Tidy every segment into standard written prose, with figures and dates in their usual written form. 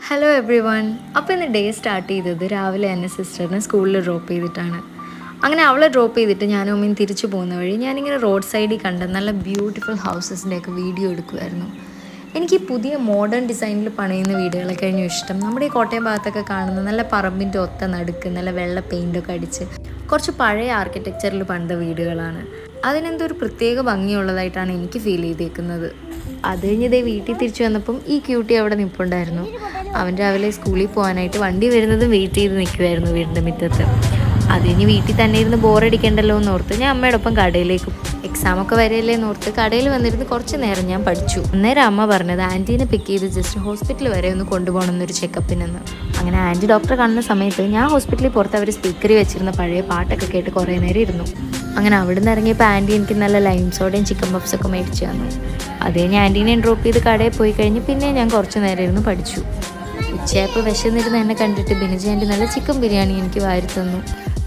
Hello every one. അപ്പോൾ ഇന്ന് day start ചെയ്തത് രാവിലെ എന്നെ സിസ്റ്ററിനെ സ്കൂളിൽ ഡ്രോപ്പ് ചെയ്തിട്ടാണ്. അങ്ങനെ അവളെ ഡ്രോപ്പ് ചെയ്തിട്ട് ഞാനും അമ്മയും തിരിച്ചു പോകുന്ന വഴി ഞാനിങ്ങനെ റോഡ് സൈഡിൽ കണ്ട നല്ല ബ്യൂട്ടിഫുൾ ഹൗസസിൻ്റെയൊക്കെ വീഡിയോ എടുക്കുമായിരുന്നു. എനിക്ക് ഈ പുതിയ മോഡേൺ ഡിസൈനിൽ പണിയുന്ന വീടുകളൊക്കെ കഴിഞ്ഞു ഇഷ്ടം. നമ്മുടെ ഈ കോട്ടയം ഭാഗത്തൊക്കെ കാണുന്ന നല്ല പറമ്പിൻ്റെ ഒത്ത നടുക്ക് നല്ല വെള്ള പെയിൻ്റൊക്കെ അടിച്ച് കുറച്ച് പഴയ ആർക്കിടെക്ചറിൽ പണിത വീടുകളാണ്. അതിനെന്തോ ഒരു പ്രത്യേക ഭംഗിയുള്ളതായിട്ടാണ് എനിക്ക് ഫീൽ ചെയ്തേക്കുന്നത്. അത് കഴിഞ്ഞ് ഇതേ വീട്ടിൽ തിരിച്ചു വന്നപ്പം ഈ ക്യൂട്ടി അവിടെ നിൽപ്പുണ്ടായിരുന്നു. അവൻ രാവിലെ സ്കൂളിൽ പോകാനായിട്ട് വണ്ടി വരുന്നതും വെയിറ്റ് ചെയ്ത് നിൽക്കുമായിരുന്നു വീടിൻ്റെ മുറ്റത്ത്. അത് കഴിഞ്ഞ് വീട്ടിൽ തന്നെ ഇരുന്ന് ബോറടിക്കണ്ടല്ലോ എന്ന് ഓർത്ത് ഞാൻ അമ്മയുടെ ഒപ്പം കടയിലേക്ക് എക്സാമൊക്കെ വരെയല്ലേ എന്ന് ഓർത്ത് കടയിൽ വന്നിരുന്ന് കുറച്ച് നേരം ഞാൻ പഠിച്ചു. അന്നേരം അമ്മ പറഞ്ഞത് ആൻറ്റീനെ പിക്ക് ചെയ്ത് ജസ്റ്റ് ഹോസ്പിറ്റൽ വരെ ഒന്ന് കൊണ്ടുപോകണം എന്നൊരു ചെക്കപ്പിനെന്ന്. അങ്ങനെ ആൻറ്റി ഡോക്ടറെ കാണുന്ന സമയത്ത് ഞാൻ ഹോസ്പിറ്റലിൽ പുറത്ത് അവർ സ്പീക്കറിൽ വെച്ചിരുന്ന പഴയ പാട്ടൊക്കെ കേട്ട് കുറേ നേരം ഇരുന്നു. അങ്ങനെ അവിടെ നിന്ന് ഇറങ്ങിയപ്പോൾ ആൻറ്റി എനിക്ക് നല്ല ലൈം സോഡയും ചിക്കൻ പഫ്സൊക്കെ മേടിച്ച് തന്നു. അതേ ഞാൻ ആൻറ്റീനെ ഡ്രോപ്പ് ചെയ്ത് കടയിൽ പോയി കഴിഞ്ഞ് പിന്നെ ഞാൻ കുറച്ച് നേരം ഇരുന്ന് പഠിച്ചു. ഉച്ചയായപ്പോൾ വിശന്നിരുന്ന് എന്നെ കണ്ടിട്ട് ബിനുജി ആൻറ്റി നല്ല ചിക്കൻ ബിരിയാണി എനിക്ക് വാരി തന്നു.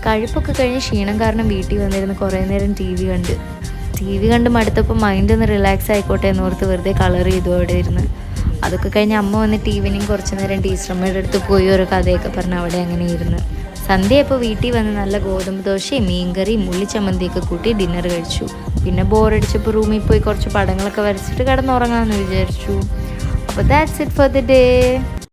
കഴിപ്പൊക്കെ കഴിഞ്ഞ് ക്ഷീണം കാരണം വീട്ടിൽ വന്നിരുന്ന് കുറേ നേരം ടി വി കണ്ട് മടുത്തപ്പോൾ മൈൻഡ് ഒന്ന് റിലാക്സ് ആയിക്കോട്ടെ എന്നോർത്ത് വെറുതെ കളർ ചെയ്തു അവിടെ ഇരുന്ന്. അതൊക്കെ കഴിഞ്ഞ് അമ്മ വന്നിട്ട് ഈവനിങ് കുറച്ച് നേരം ടീച്ചറമ്മയുടെ അടുത്ത് പോയി ഒരു കഥയൊക്കെ പറഞ്ഞ് അവിടെ അങ്ങനെ ഇരുന്ന്. സന്ധ്യയപ്പോൾ വീട്ടിൽ വന്ന് നല്ല ഗോതമ്പ് ദോശയും മീൻകറിയും ഉള്ളിച്ചമ്മന്തിയൊക്കെ കൂട്ടി ഡിന്നർ കഴിച്ചു. പിന്നെ ബോറടിച്ചപ്പോൾ റൂമിൽ പോയി കുറച്ച് പടങ്ങളൊക്കെ വരച്ചിട്ട് കിടന്നുറങ്ങാമെന്ന് വിചാരിച്ചു. അപ്പോൾ that's it for the day.